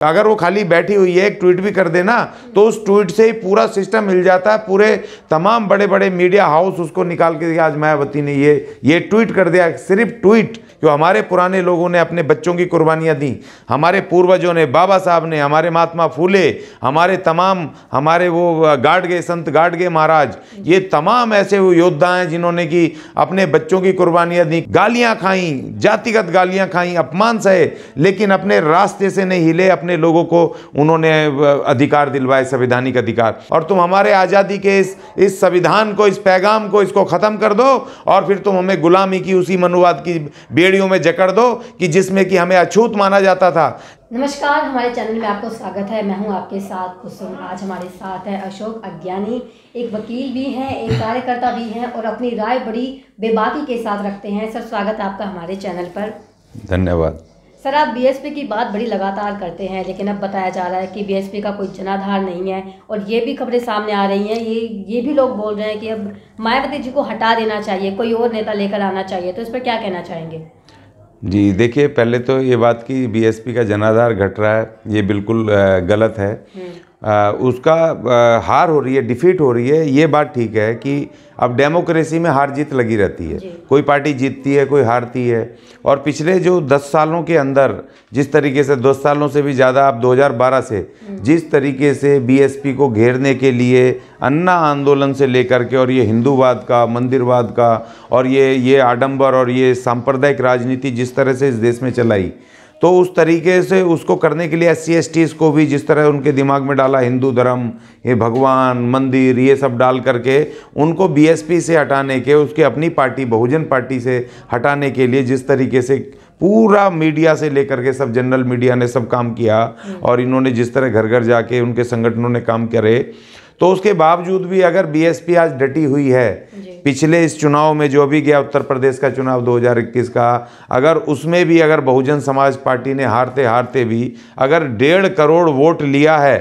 अगर वो खाली बैठी हुई है, एक ट्वीट भी कर देना तो उस ट्वीट से ही पूरा सिस्टम हिल जाता है। पूरे तमाम बड़े बड़े मीडिया हाउस उसको निकाल के आज मायावती ने ये ट्वीट कर दिया। सिर्फ ट्वीट, जो हमारे पुराने लोगों ने अपने बच्चों की कुर्बानियां दी, हमारे पूर्वजों ने, बाबा साहब ने, हमारे महात्मा फूले, हमारे वो गाडगे संत गाडगे महाराज, ये तमाम ऐसे वो योद्धा हैं जिन्होंने की अपने बच्चों की कुर्बानियां दी, गालियां खाई, जातिगत गालियां खाई, अपमान सहे, लेकिन अपने रास्ते से नहीं हिले। अपने लोगों को उन्होंने अधिकार दिलवाए, संवैधानिक अधिकार। और तुम हमारे आज़ादी के इस संविधान को, इस पैगाम को, इसको ख़त्म कर दो और फिर तुम हमें गुलामी की उसी मनुवाद की बेड़ियों में जकड़ दो कि जिसमें कि हमें अछूत माना जाता था। नमस्कार, हमारे चैनल में आपको स्वागत है। मैं हूं आपके साथ कुसुम। आज हमारे साथ है अशोक अज्ञानी, एक वकील भी हैं, एक कार्यकर्ता भी हैं और अपनी राय बड़ी बेबाकी के साथ रखते हैं। सर, स्वागत है आपका हमारे चैनल पर। धन्यवाद। सर, आप बीएसपी की बात बड़ी लगातार करते हैं, लेकिन अब बताया जा रहा है कि बीएसपी का कोई जनाधार नहीं है और ये भी खबरें सामने आ रही हैं, ये भी लोग बोल रहे हैं कि अब मायावती जी को हटा देना चाहिए, कोई और नेता लेकर आना चाहिए। तो इस पर क्या कहना चाहेंगे? जी देखिए, पहले तो ये बात कि बीएसपी का जनाधार घट रहा है, ये बिल्कुल गलत है। उसका हार हो रही है, डिफीट हो रही है, ये बात ठीक है कि अब डेमोक्रेसी में हार जीत लगी रहती है। कोई पार्टी जीतती है, कोई हारती है। और पिछले जो 10 सालों के अंदर जिस तरीके से, 10 सालों से भी ज़्यादा, अब 2012 से जिस तरीके से बीएसपी को घेरने के लिए अन्ना आंदोलन से लेकर के, और ये हिंदूवाद का, मंदिरवाद का, और ये आडंबर और ये सांप्रदायिक राजनीति जिस तरह से इस देश में चलाई, तो उस तरीके से उसको करने के लिए SC/STs को भी जिस तरह उनके दिमाग में डाला, हिंदू धर्म, ये भगवान, मंदिर, ये सब डाल करके उनको बीएसपी से हटाने के, उसके अपनी पार्टी बहुजन पार्टी से हटाने के लिए जिस तरीके से पूरा मीडिया से लेकर के सब जनरल मीडिया ने सब काम किया, और इन्होंने जिस तरह घर घर जाके उनके संगठनों ने काम करे, तो उसके बावजूद भी अगर बीएसपी आज डटी हुई है, पिछले इस चुनाव में जो भी गया, उत्तर प्रदेश का चुनाव 2021 का, अगर उसमें भी अगर बहुजन समाज पार्टी ने हारते हारते भी अगर 1.5 करोड़ वोट लिया है,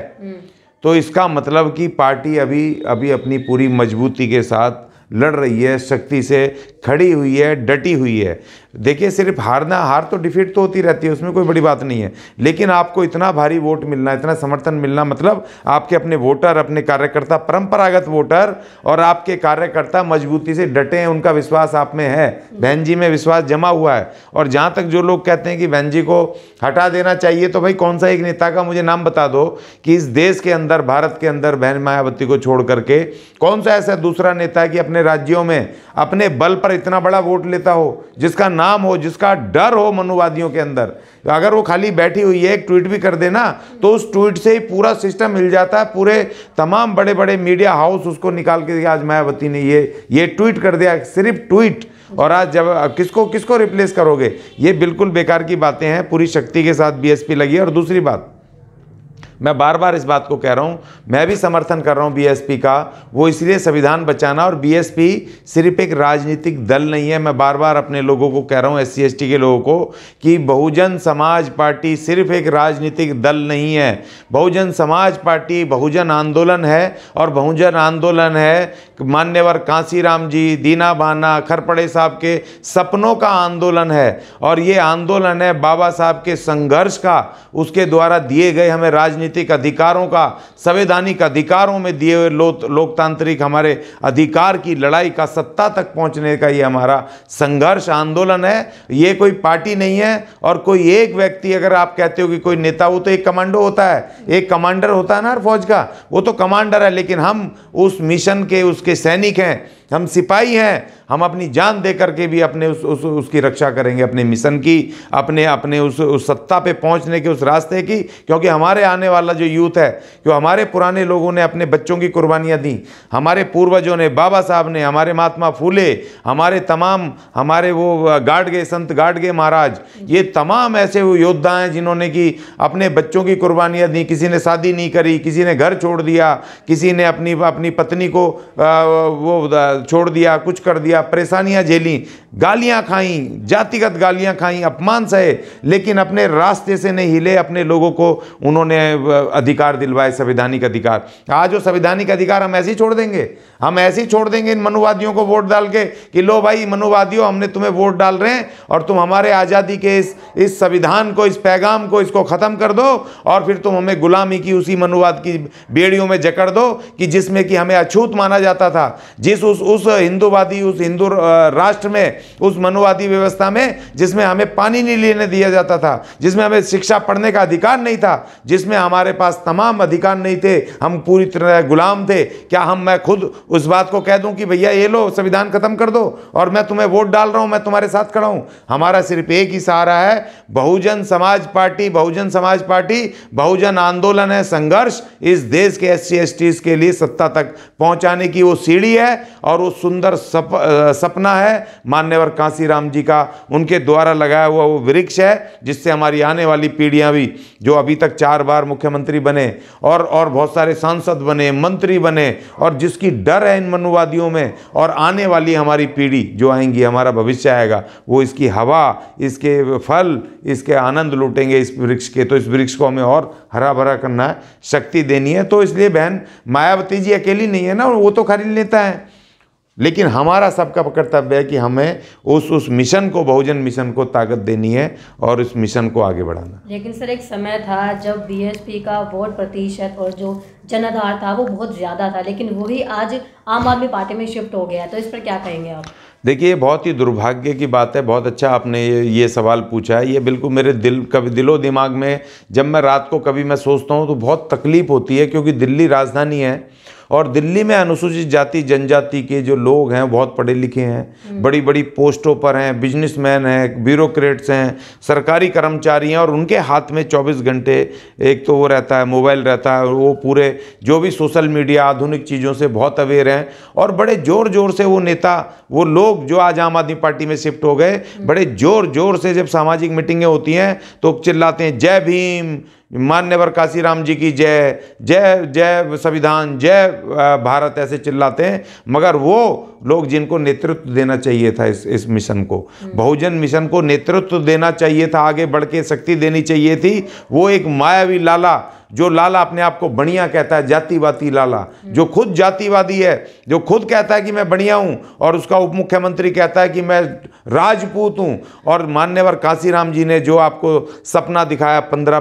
तो इसका मतलब कि पार्टी अभी अपनी पूरी मजबूती के साथ लड़ रही है, शक्ति से खड़ी हुई है, डटी हुई है। देखिए, सिर्फ हार तो डिफीट तो होती रहती है, उसमें कोई बड़ी बात नहीं है, लेकिन आपको इतना भारी वोट मिलना, इतना समर्थन मिलना, मतलब आपके अपने वोटर, अपने कार्यकर्ता, परंपरागत वोटर और आपके कार्यकर्ता मजबूती से डटे हैं, उनका विश्वास आप में है, बहन जी में विश्वास जमा हुआ है। और जहाँ तक जो लोग कहते हैं कि बहन जी को हटा देना चाहिए, तो भाई कौन सा एक नेता का मुझे नाम बता दो कि इस देश के अंदर, भारत के अंदर बहन मायावती को छोड़ करके कौन सा ऐसा दूसरा नेता है कि अपने राज्यों में अपने बल पर इतना बड़ा वोट लेता हो, जिसका नाम हो, जिसका डर हो मनुवादियों के अंदर। अगर वो खाली बैठी हुई है, एक ट्वीट भी कर देना तो उस ट्वीट से ही पूरा सिस्टम हिल जाता है। पूरे तमाम बड़े बड़े मीडिया हाउस उसको निकाल के आज मायावती ने ये ट्वीट कर दिया। सिर्फ ट्वीट, और आज जब किसको रिप्लेस करोगे? ये बिल्कुल बेकार की बातें हैं। पूरी शक्ति के साथ बीएसपी लगी है। और दूसरी बात, मैं बार बार इस बात को कह रहा हूँ, मैं भी समर्थन कर रहा हूँ बीएसपी का, वो इसलिए संविधान बचाना। और बीएसपी सिर्फ एक राजनीतिक दल नहीं है। मैं बार बार अपने लोगों को कह रहा हूँ, SC/ST के लोगों को, कि बहुजन समाज पार्टी सिर्फ एक राजनीतिक दल नहीं है। बहुजन समाज पार्टी बहुजन आंदोलन है, और बहुजन आंदोलन है मान्यवर कांसीराम जी, दीना बाना, खरपड़े साहब के सपनों का आंदोलन है। और ये आंदोलन है बाबा साहब के संघर्ष का, उसके द्वारा दिए गए हमें राजनीतिक अधिकारों का, संवैधानिक अधिकारों में दिए हुए लोकतांत्रिक हमारे अधिकार की लड़ाई का, सत्ता तक पहुंचने का ये हमारा संघर्ष आंदोलन है। ये कोई पार्टी नहीं है। और कोई एक व्यक्ति, अगर आप कहते हो कि कोई नेता, वो तो एक कमांडो होता है, एक कमांडर होता है ना फौज का, वो तो कमांडर है। लेकिन हम उस मिशन के उसके सैनिक हैं, हम सिपाही हैं। हम अपनी जान दे करके भी अपने उसकी रक्षा करेंगे, अपने मिशन की, अपने उस सत्ता पे पहुंचने के, उस रास्ते की। क्योंकि हमारे आने वाला जो यूथ है, जो हमारे पुराने लोगों ने अपने बच्चों की कुर्बानियां दी, हमारे पूर्वजों ने, बाबा साहब ने, हमारे महात्मा फूले, हमारे वो गाडगे संत गाडगे महाराज, ये तमाम ऐसे वो योद्धा हैं जिन्होंने कि अपने बच्चों की कुर्बानियां दी। किसी ने शादी नहीं करी, किसी ने घर छोड़ दिया, किसी ने अपनी पत्नी को वो छोड़ दिया, कुछ कर दिया, परेशानियां झेली, गालियां खाई, जातिगत गालियां खाई, अपमान सहे, लेकिन अपने रास्ते से नहीं हिले। अपने लोगों को उन्होंने अधिकार दिलवाए, संवैधानिक अधिकार। आज वो संवैधानिक अधिकार हम ऐसे ही छोड़ देंगे? हम ऐसे ही छोड़ देंगे इन मनुवादियों को वोट डाल के कि लो भाई मनुवादियों, हमने तुम्हें वोट डाल रहे हैं और तुम हमारे आज़ादी के इस संविधान को, इस पैगाम को, इसको ख़त्म कर दो और फिर तुम हमें गुलामी की उसी मनुवाद की बेड़ियों में जकड़ दो कि जिसमें कि हमें अछूत माना जाता था। जिस उस हिंदूवादी, उस हिंदू राष्ट्र में, उस मनुवादी व्यवस्था में जिसमें हमें पानी नहीं लेने दिया जाता था, जिसमें हमें शिक्षा पढ़ने का अधिकार नहीं था, जिसमें हमारे पास तमाम अधिकार नहीं थे, हम पूरी तरह गुलाम थे। क्या मैं खुद उस बात को कह दूं कि भैया ये लो संविधान खत्म कर दो और मैं तुम्हें वोट डाल रहा हूं, मैं तुम्हारे साथ खड़ा हूं? हमारा सिर्फ एक ही सहारा है, बहुजन समाज पार्टी। बहुजन समाज पार्टी बहुजन आंदोलन है, संघर्ष इस देश के SC STs के लिए सत्ता तक पहुंचाने की वो सीढ़ी है और वो सुंदर सपना है मान्यवर कांसीराम जी का, उनके द्वारा लगाया हुआ वो वृक्ष है जिससे हमारी आने वाली पीढ़ियां भी, जो अभी तक 4 बार मुख्यमंत्री बने और बहुत सारे सांसद बने, मंत्री बने, और जिसकी डर है इन मनुवादियों में, और आने वाली हमारी पीढ़ी जो आएंगी, हमारा भविष्य आएगा, वो इसकी हवा, इसके फल, इसके आनंद लूटेंगे इस वृक्ष के। तो इस वृक्ष को हमें और हरा भरा करना है, शक्ति देनी है। तो इसलिए बहन मायावती जी अकेली नहीं है ना, वो तो खरीद लेता है, लेकिन हमारा सबका कर्तव्य है कि हमें उस मिशन को, बहुजन मिशन को ताकत देनी है और इस मिशन को आगे बढ़ाना। लेकिन सर एक समय था जब BSP का वोट प्रतिशत और जो जनाधार था वो बहुत ज़्यादा था, लेकिन वही आज आम आदमी पार्टी में शिफ्ट हो गया, तो इस पर क्या कहेंगे आप? देखिए, बहुत ही दुर्भाग्य की बात है। बहुत अच्छा आपने ये सवाल पूछा है। ये बिल्कुल मेरे दिलो दिमाग में, जब मैं रात को कभी मैं सोचता हूँ तो बहुत तकलीफ़ होती है, क्योंकि दिल्ली राजधानी है और दिल्ली में अनुसूचित जाति जनजाति के जो लोग हैं बहुत पढ़े लिखे हैं, बड़ी बड़ी पोस्टों पर हैं, बिजनेसमैन हैं, ब्यूरोक्रेट्स हैं, सरकारी कर्मचारी हैं, और उनके हाथ में 24 घंटे एक तो वो रहता है, मोबाइल रहता है, और वो पूरे जो भी सोशल मीडिया आधुनिक चीज़ों से बहुत अवेयर हैं, और बड़े ज़ोर ज़ोर से वो नेता, वो लोग जो आज आम आदमी पार्टी में शिफ्ट हो गए, बड़े ज़ोर ज़ोर से जब सामाजिक मीटिंगें होती हैं तो चिल्लाते हैं जय भीम, मान्यवर कांसीराम जी की जय, जय जय संविधान, जय भारत, ऐसे चिल्लाते हैं। मगर वो लोग जिनको नेतृत्व देना चाहिए था इस मिशन को, बहुजन मिशन को नेतृत्व देना चाहिए था, आगे बढ़ के शक्ति देनी चाहिए थी, वो एक मायावी लाला, जो लाला अपने आप को बढ़िया कहता है, जातिवादी लाला, जो खुद जातिवादी है, जो खुद कहता है कि मैं बढ़िया हूँ, और उसका उप मुख्यमंत्री कहता है कि मैं राजपूत हूँ। और मान्यवर कांसीराम जी ने जो आपको सपना दिखाया 15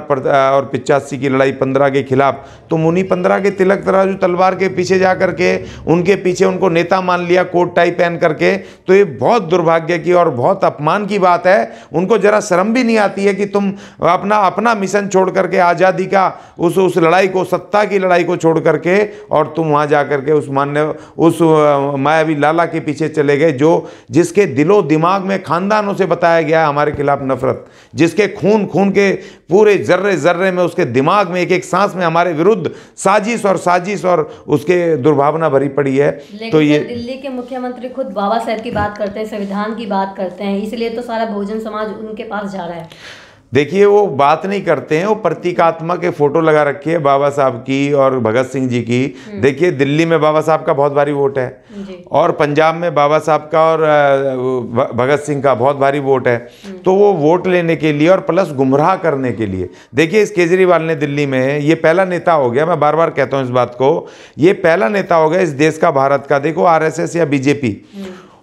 और 85 की लड़ाई 15 के खिलाफ, तुम उन्हीं 15 के तिलक तराजू तलवार के पीछे जा करके उनके पीछे उनको नेता मान लिया कोट टाई पहन करके। तो ये बहुत दुर्भाग्य की और बहुत अपमान की बात है। उनको जरा शर्म भी नहीं आती है कि तुम अपना मिशन छोड़ करके, आज़ादी का उस लड़ाई को, सत्ता की लड़ाई को छोड़ करके, और तुम वहाँ जा करके उस मायावी लाला के पीछे चले गए, जिसके दिलो दिमाग में खानदानों से बताया गया है हमारे खिलाफ नफरत, जिसके खून के पूरे जर्रे जर्रे में, उसके दिमाग में, एक एक सांस में हमारे विरुद्ध साजिश और उसके दुर्भावना भरी पड़ी है। तो ये दिल्ली के मुख्यमंत्री खुद बाबा साहब की बात करते हैं, संविधान की बात करते हैं, इसलिए तो सारा बहुजन समाज उनके पास जा रहा है। देखिए, वो बात नहीं करते हैं, वो प्रतीकात्मक के फोटो लगा रखी है बाबा साहब की और भगत सिंह जी की। देखिए, दिल्ली में बाबा साहब का बहुत भारी वोट है, और पंजाब में बाबा साहब का और भगत सिंह का बहुत भारी वोट है। तो वो वोट लेने के लिए और प्लस गुमराह करने के लिए, देखिए इस केजरीवाल ने दिल्ली में, ये पहला नेता हो गया, मैं बार बार कहता हूँ इस बात को, ये पहला नेता हो गया इस देश का, भारत का। देखो RSS या BJP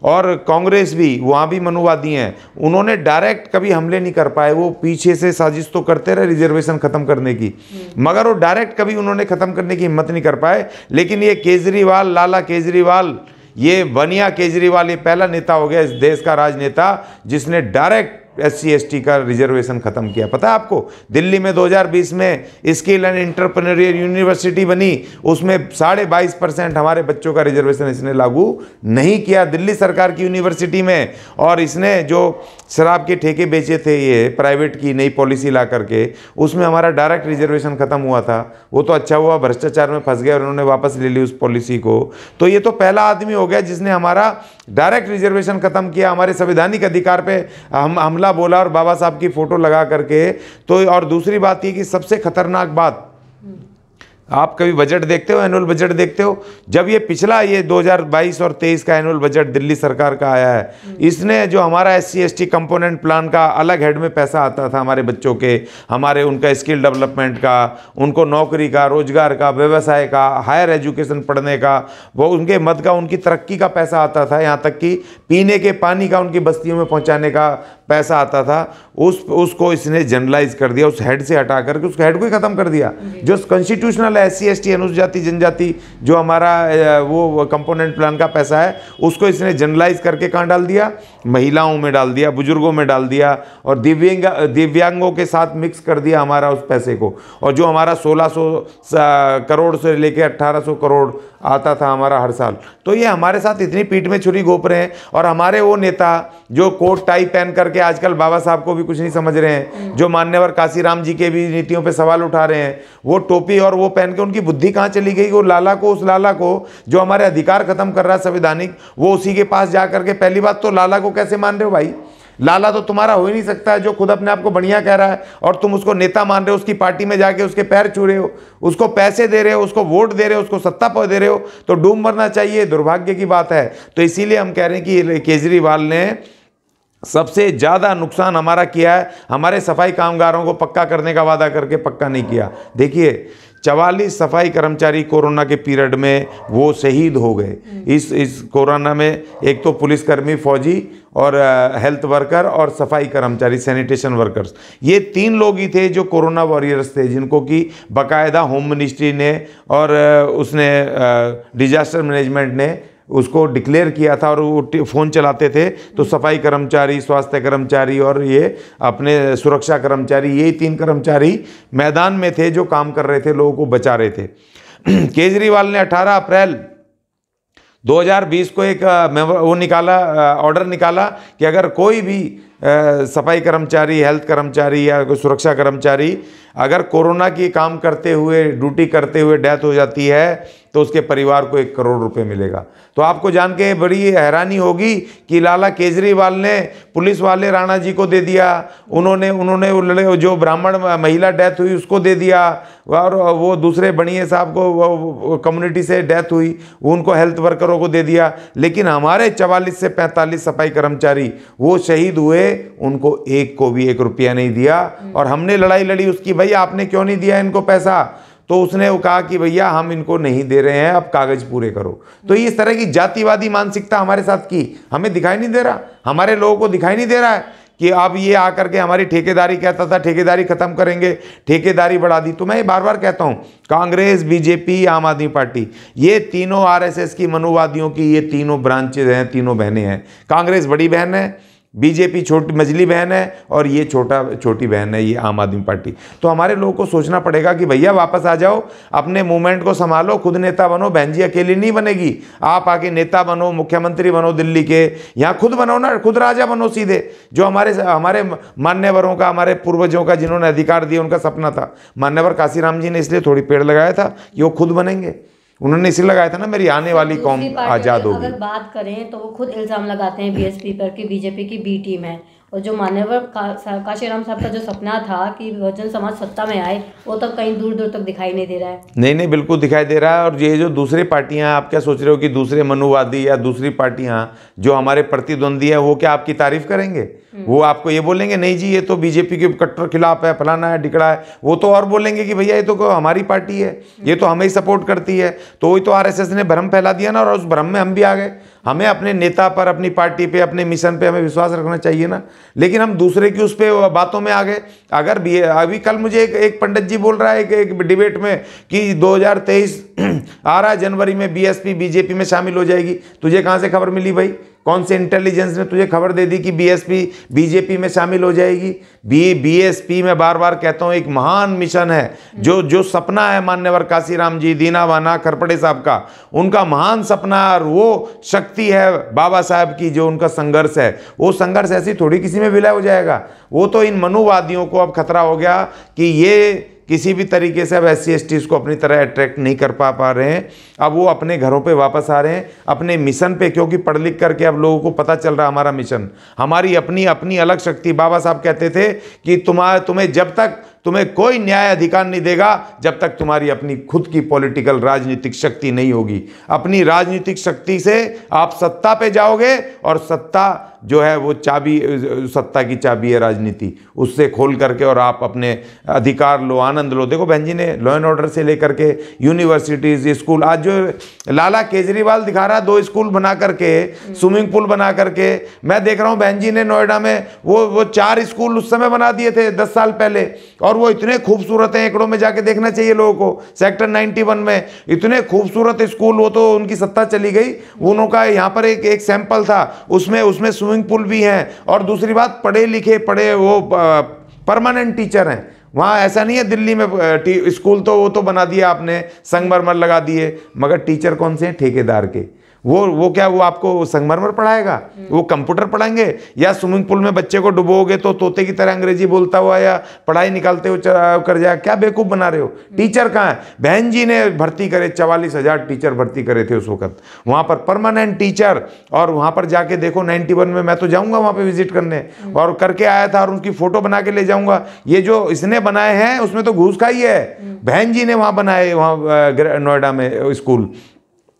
और कांग्रेस भी, वहाँ भी मनुवादी हैं, उन्होंने डायरेक्ट कभी हमले नहीं कर पाए। वो पीछे से साजिश तो करते रहे रिजर्वेशन ख़त्म करने की, मगर वो डायरेक्ट कभी उन्होंने ख़त्म करने की हिम्मत नहीं कर पाए। लेकिन ये केजरीवाल, लाला केजरीवाल, ये बनिया केजरीवाल, ये पहला नेता हो गया इस देश का राजनेता जिसने डायरेक्ट SC ST का रिजर्वेशन खत्म किया। पता है आपको, दिल्ली में 2020 में स्किल एंड एंटरप्रेन्योरियल यूनिवर्सिटी बनी, उसमें 22.5% हमारे बच्चों का रिजर्वेशन इसने लागू नहीं किया, दिल्ली सरकार की यूनिवर्सिटी में। और इसने जो शराब के ठेके बेचे थे, ये प्राइवेट की नई पॉलिसी ला करके, उसमें हमारा डायरेक्ट रिजर्वेशन खत्म हुआ था। वो तो अच्छा हुआ, भ्रष्टाचार में फंस गए और उन्होंने वापस ले ली उस पॉलिसी को। तो ये तो पहला आदमी हो गया जिसने हमारा डायरेक्ट रिजर्वेशन खत्म किया, हमारे संवैधानिक अधिकार पे हमला बोला और बाबा साहब की फोटो लगा करके। तो और दूसरी बात ये कि सबसे खतरनाक बात, आप कभी बजट देखते हो, एनुअल बजट देखते हो? जब ये पिछला ये 2022 और 23 का एनुअल बजट दिल्ली सरकार का आया है, इसने जो हमारा SC ST कंपोनेंट प्लान का अलग हेड में पैसा आता था हमारे बच्चों के, हमारे उनका स्किल डेवलपमेंट का, उनको नौकरी का, रोजगार का, व्यवसाय का, हायर एजुकेशन पढ़ने का, वो उनके मद का, उनकी तरक्की का पैसा आता था, यहाँ तक कि पीने के पानी का उनकी बस्तियों में पहुँचाने का पैसा आता था। उसको इसने जनरलाइज कर दिया, उस हेड से हटा करके उस हेड को ही खत्म कर दिया। जो कॉन्स्टिट्यूशनल SC ST अनुसूचित जनजाति जो हमारा वो कंपोनेंट प्लान का पैसा है, उसको इसने जनरलाइज करके कहाँ डाल दिया? महिलाओं में डाल दिया, बुजुर्गों में डाल दिया, और दिव्यांगों के साथ मिक्स कर दिया हमारा उस पैसे को। और जो हमारा 1600 करोड़ से लेके 1800 करोड़ आता था हमारा हर साल, तो ये हमारे साथ इतनी पीठ में छुरी घोंप रहे हैं। और हमारे वो नेता जो कोट टाई पहन करके आजकल बाबा साहब को भी कुछ नहीं समझ रहे हैं, जो मान्यवर काशीराम जी के भी नीतियों पे सवाल उठा रहे हैं, वो टोपी और वो पहन के उनकी बुद्धि कहाँ चली गई? वो लाला को, उस लाला को जो हमारे अधिकार खत्म कर रहा है संवैधानिक, वो उसी के पास जा करके, पहली बात तो लाला को कैसे मान रहे हो भाई? लाला तो तुम्हारा हो ही नहीं सकता है, जो खुद अपने आप को बढ़िया कह रहा है, और तुम उसको नेता मान रहे हो, उसकी पार्टी में जाके उसके पैर छू रहे हो, उसको पैसे दे रहे हो, उसको वोट दे रहे हो, उसको सत्ता पर दे रहे हो, तो डूब मरना चाहिए। दुर्भाग्य की बात है। तो इसीलिए हम कह रहे हैं कि केजरीवाल ने सबसे ज़्यादा नुकसान हमारा किया है। हमारे सफाई कामगारों को पक्का करने का वादा करके पक्का नहीं किया। देखिए 44 सफाई कर्मचारी कोरोना के पीरियड में वो शहीद हो गए। इस कोरोना में एक तो पुलिसकर्मी, फौजी और हेल्थ वर्कर और सफाई कर्मचारी, सैनिटेशन वर्कर्स, ये 3 लोग ही थे जो कोरोना वॉरियर्स थे, जिनको कि बाकायदा होम मिनिस्ट्री ने और उसने डिजास्टर मैनेजमेंट ने उसको डिक्लेयर किया था। और वो फ़ोन चलाते थे तो सफाई कर्मचारी, स्वास्थ्य कर्मचारी और ये अपने सुरक्षा कर्मचारी, यही 3 कर्मचारी मैदान में थे जो काम कर रहे थे, लोगों को बचा रहे थे। केजरीवाल ने 18 अप्रैल 2020 को एक वो निकाला, ऑर्डर निकाला कि अगर कोई भी सफाई कर्मचारी, हेल्थ कर्मचारी या कोई सुरक्षा कर्मचारी अगर कोरोना की काम करते हुए, ड्यूटी करते हुए डेथ हो जाती है तो उसके परिवार को 1 करोड़ रुपए मिलेगा। तो आपको जान के बड़ी हैरानी होगी कि लाला केजरीवाल ने पुलिस वाले राणा जी को दे दिया, उन्होंने जो ब्राह्मण महिला डेथ हुई उसको दे दिया, और वो दूसरे बनिए साहब को कम्युनिटी से डेथ हुई उनको हेल्थ वर्करों को दे दिया। लेकिन हमारे 44 से 45 सफाई कर्मचारी वो शहीद हुए, उनको 1 को भी 1 रुपया नहीं दिया। और हमने लड़ाई लड़ी उसकी, भैया आपने क्यों नहीं दिया इनको पैसा? तो उसने वो कहा कि भैया हम इनको नहीं दे रहे हैं, अब कागज पूरे करो। तो इस तरह की जातिवादी मानसिकता हमारे साथ की हमें दिखाई नहीं दे रहा, हमारे लोगों को दिखाई नहीं दे रहा है कि अब ये आकर के हमारी ठेकेदारी, कहता था ठेकेदारी खत्म करेंगे, ठेकेदारी बढ़ा दी। तो मैं बार बार कहता हूँ, कांग्रेस, बीजेपी, आम आदमी पार्टी, ये तीनों RSS की मनुवादियों की ये तीनों ब्रांचेज हैं, तीनों बहनें हैं। कांग्रेस बड़ी बहन है, बीजेपी छोटी मझली बहन है, और ये छोटी बहन है, ये आम आदमी पार्टी। तो हमारे लोगों को सोचना पड़ेगा कि भैया वापस आ जाओ, अपने मूवमेंट को संभालो, खुद नेता बनो। बहन जी अकेली नहीं बनेगी, आप आके नेता बनो, मुख्यमंत्री बनो दिल्ली के, यहाँ खुद बनो ना, खुद राजा बनो सीधे। जो हमारे मान्यवरों का, हमारे पूर्वजों का, जिन्होंने अधिकार दिए, उनका सपना था। मान्यवर काशीराम जी ने इसलिए थोड़ी पेड़ लगाया था कि वो खुद बनेंगे, उन्होंने इसी लगाया था ना, मेरी आने वाली कौम आज़ाद होगी। अगर बात करें तो वो खुद इल्ज़ाम लगाते हैं BSP पर कि बीजेपी की B टीम है। और जो मान्यवर काशीराम साहब का जो सपना था कि बहुजन समाज सत्ता में आए, वो तब कहीं दूर दूर तक दिखाई नहीं दे रहा है। नहीं, बिल्कुल दिखाई दे रहा है। और ये जो दूसरी पार्टियां, आप क्या सोच रहे हो कि दूसरे मनुवादी या दूसरी पार्टियां जो हमारे प्रतिद्वंदी है, वो क्या आपकी तारीफ करेंगे? वो आपको ये बोलेंगे नहीं जी ये तो बीजेपी के कट्टर खिलाफ है, फलाना है, ढिकड़ा है। वो तो और बोलेंगे कि भैया ये तो हमारी पार्टी है, ये तो हमें ही सपोर्ट करती है। तो वही तो RSS ने भ्रम फैला दिया ना, और उस भ्रम में हम भी आ गए। हमें अपने नेता पर, अपनी पार्टी पे, अपने मिशन पे हमें विश्वास रखना चाहिए ना। लेकिन हम दूसरे की उस पे बातों में आ गए। अगर अभी कल मुझे एक पंडित जी बोल रहा है एक डिबेट में कि 2023 आ रहा है, जनवरी में BSP बीजेपी में शामिल हो जाएगी। तुझे कहाँ से खबर मिली भाई? कौन से इंटेलिजेंस ने तुझे खबर दे दी कि BSP बीजेपी में शामिल हो जाएगी? BSP में बार बार कहता हूँ एक महान मिशन है, जो सपना है मान्यवर काशीराम जी, दीना वाना खरपड़े साहब का, उनका महान सपना, और वो शक्ति है बाबा साहब की, जो उनका संघर्ष है, वो संघर्ष ऐसी थोड़ी किसी में विलय हो जाएगा। वो तो इन मनुवादियों को अब खतरा हो गया कि ये किसी भी तरीके से अब SC STs को अपनी तरह अट्रैक्ट नहीं कर पा रहे हैं। अब वो अपने घरों पे वापस आ रहे हैं, अपने मिशन पे, क्योंकि पढ़ लिख करके अब लोगों को पता चल रहा हमारा मिशन, हमारी अपनी अलग शक्ति। बाबा साहब कहते थे कि तुम्हें जब तक तुम्हें कोई न्याय अधिकार नहीं देगा जब तक तुम्हारी अपनी खुद की पॉलिटिकल राजनीतिक शक्ति नहीं होगी। अपनी राजनीतिक शक्ति से आप सत्ता पे जाओगे, और सत्ता जो है वो चाबी, सत्ता की चाबी है राजनीति, उससे खोल करके और आप अपने अधिकार लो, आनंद लो। देखो बहन जी ने लॉ एंड ऑर्डर से लेकर के यूनिवर्सिटीज, स्कूल, आज जो लाला केजरीवाल दिखा रहा है 2 स्कूल बना करके, स्विमिंग पूल बना करके, मैं देख रहा हूँ बहन जी ने नोएडा में वो 4 स्कूल उस समय बना दिए थे 10 साल पहले, और वो इतने खूबसूरत हैं, एकड़ों में जाके देखना चाहिए लोगों को। सेक्टर 91 में इतने खूबसूरत स्कूल, वो तो उनकी सत्ता चली गई, उनका यहाँ पर एक सैंपल था, उसमें स्विमिंग पूल भी हैं, और दूसरी बात पढ़े लिखे वो परमानेंट टीचर हैं वहाँ। ऐसा नहीं है दिल्ली में स्कूल तो वो तो बना दिया आपने, संगमरमर लगा दिए, मगर टीचर कौन से हैं? ठेकेदार के। वो क्या वो आपको संगमरमर पढ़ाएगा? वो कंप्यूटर पढ़ाएंगे? या स्विमिंग पूल में बच्चे को डुबोगे तो तोते की तरह अंग्रेजी बोलता हुआ या पढ़ाई निकालते हुए कर जाए? क्या बेवकूफ़ बना रहे हो? टीचर कहाँ है? बहन जी ने भर्ती करे, 44,000 टीचर भर्ती करे थे उस वक्त वहाँ पर, परमानेंट टीचर। और वहाँ पर जाके देखो 91 में, मैं तो जाऊँगा वहाँ पर विजिट करने, और करके आया था, और उनकी फ़ोटो बना के ले जाऊँगा। ये जो इसने बनाए हैं उसमें तो घूस खाई है। बहन जी ने वहाँ बनाए, वहाँ नोएडा में स्कूल,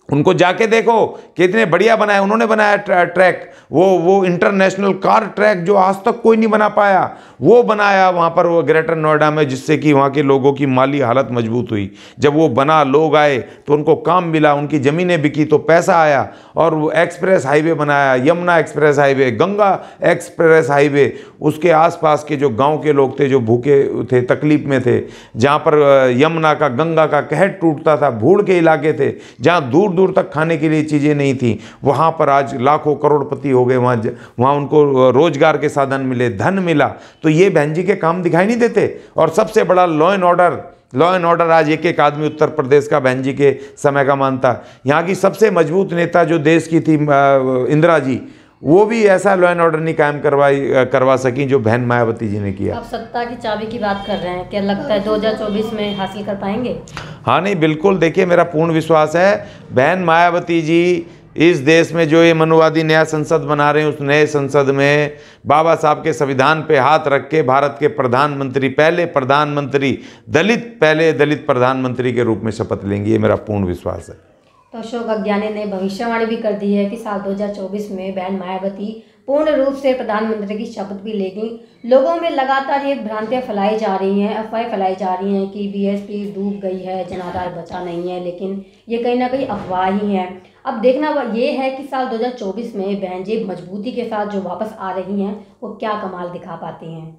उनको जाके देखो कितने बढ़िया बनाए उन्होंने। बनाया ट्रैक, वो इंटरनेशनल कार ट्रैक जो आज तक कोई नहीं बना पाया, वो बनाया वहाँ पर वो ग्रेटर नोएडा में, जिससे कि वहाँ के लोगों की माली हालत मजबूत हुई। जब वो बना, लोग आए तो उनको काम मिला, उनकी ज़मीनें बिकी तो पैसा आया, और वो एक्सप्रेस हाईवे बनाया, Yamuna express highway, Ganga express highway. उसके आसपास के जो गांव के लोग थे, जो भूखे थे, तकलीफ में थे, जहाँ पर यमुना का, गंगा का कहर टूटता था, भूड़ के इलाके थे, जहाँ दूर दूर तक खाने के लिए चीज़ें नहीं थी, वहाँ पर आज लाखों करोड़पति हो गए। वहाँ उनको रोजगार के साधन मिले, धन मिला। तो ये बहन जी के काम दिखाई नहीं देते। और सबसे बड़ा लॉ एंड ऑर्डर आज एक एक आदमी उत्तर प्रदेश का बहन जी के समय का मानता। यहाँ की सबसे मजबूत नेता जो देश की थी इंदिरा जी, वो भी ऐसा लॉ एंड ऑर्डर नहीं कायम करवा सकी जो बहन मायावती जी ने किया। आप सत्ता की चाबी की बात कर रहे हैं, क्या लगता है 2024 में हासिल कर पाएंगे? हाँ, नहीं बिल्कुल, देखिए मेरा पूर्ण विश्वास है बहन मायावती जी इस देश में जो ये मनुवादी नया संसद बना रहे हैं, उस नए संसद में बाबा साहब के संविधान पे हाथ रख के भारत के प्रधानमंत्री, पहले दलित प्रधानमंत्री के रूप में शपथ लेंगे, ये मेरा पूर्ण विश्वास है। तो अशोक अज्ञानी ने भविष्यवाणी भी कर दी है कि साल 2024 में बहन मायावती पूर्ण रूप से प्रधानमंत्री की शपथ भी लेगी। लोगों में लगातार ये भ्रांतियां फैलाई जा रही हैं, अफवाहें फैलाई जा रही हैं कि बीएसपी डूब गई है, जनाधार बचा नहीं है, लेकिन ये कहीं ना कहीं अफवाह ही है। अब देखना ये है कि साल 2024 में बहन जी मजबूती के साथ जो वापस आ रही हैं, वो क्या कमाल दिखा पाती हैं।